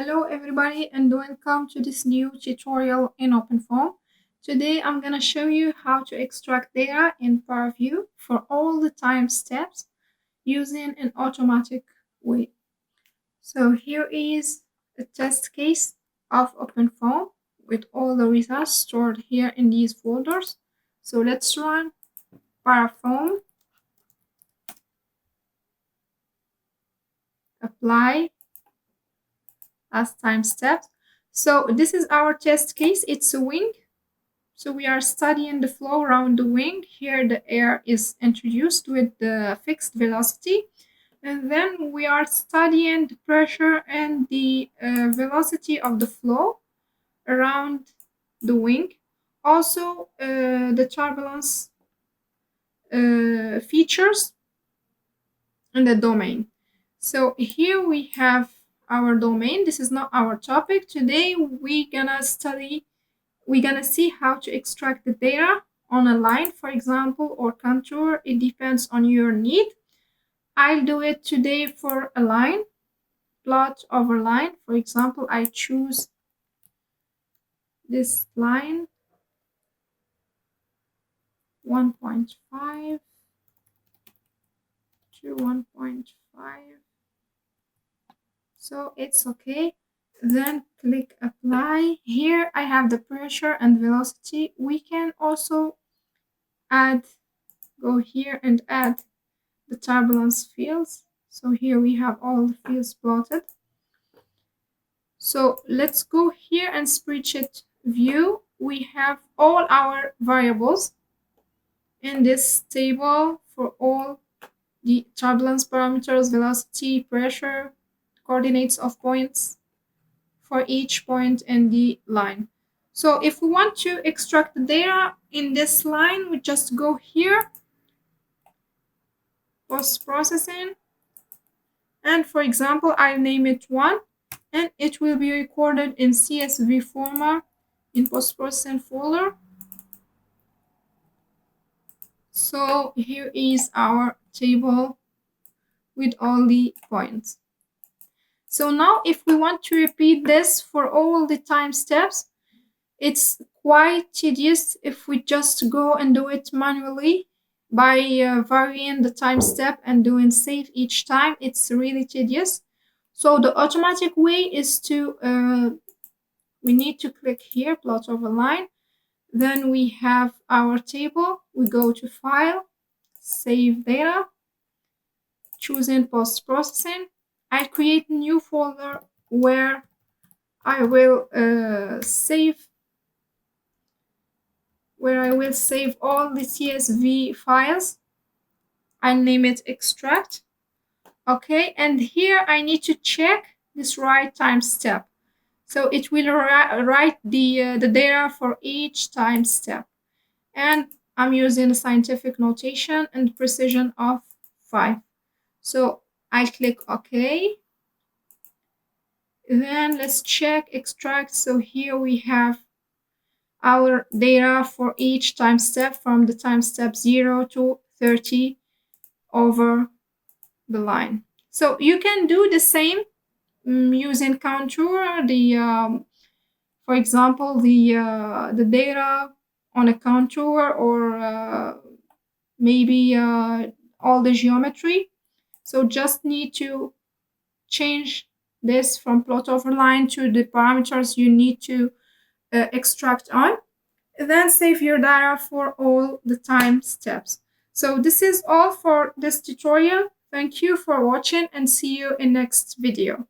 Hello everybody and welcome to this new tutorial in OpenFoam. Today I'm going to show you how to extract data in Paraview for all the time steps using an automatic way. So here is a test case of OpenFoam with all the results stored here in these folders. So let's run Parafoam, apply as time steps. So this is our test case. It's a wing. So we are studying the flow around the wing. Here the air is introduced with the fixed velocity. And then we are studying the pressure and the velocity of the flow around the wing. Also the turbulence features in the domain. So here we have our domain. This is not our topic. Today we're gonna see how to extract the data on a line, for example, or contour. It depends on your need. I'll do it today for a line, plot over line. For example, I choose this line, 1.5 to 1.5. So it's okay. Then click apply. Here I have the pressure and velocity. We can also go here and add the turbulence fields. So here we have all the fields plotted. So let's go here and spreadsheet view. We have all our variables in this table for all the turbulence parameters, velocity, pressure, coordinates of points for each point in the line. So if we want to extract the data in this line, we just go here, post-processing, and for example, I'll name it 1, and it will be recorded in CSV format in post-processing folder. So here is our table with all the points. So now if we want to repeat this for all the time steps, it's quite tedious if we just go and do it manually by varying the time step and doing save each time. It's really tedious. So the automatic way is to, we need to click here, plot over line. Then we have our table. We go to File, Save Data, choosing Post-Processing. I create a new folder where I will save all the CSV files. I name it extract. Okay, and here I need to check this write time step. So it will write the data for each time step. And I'm using a scientific notation and precision of 5. So I click OK. Then let's check extract. So here we have our data for each time step from the time step 0 to 30 over the line. So you can do the same using contour, for example, the data on a contour, or maybe all the geometry. So just need to change this from plot over line to the parameters you need to extract on. Then save your data for all the time steps. So this is all for this tutorial. Thank you for watching and see you in next video.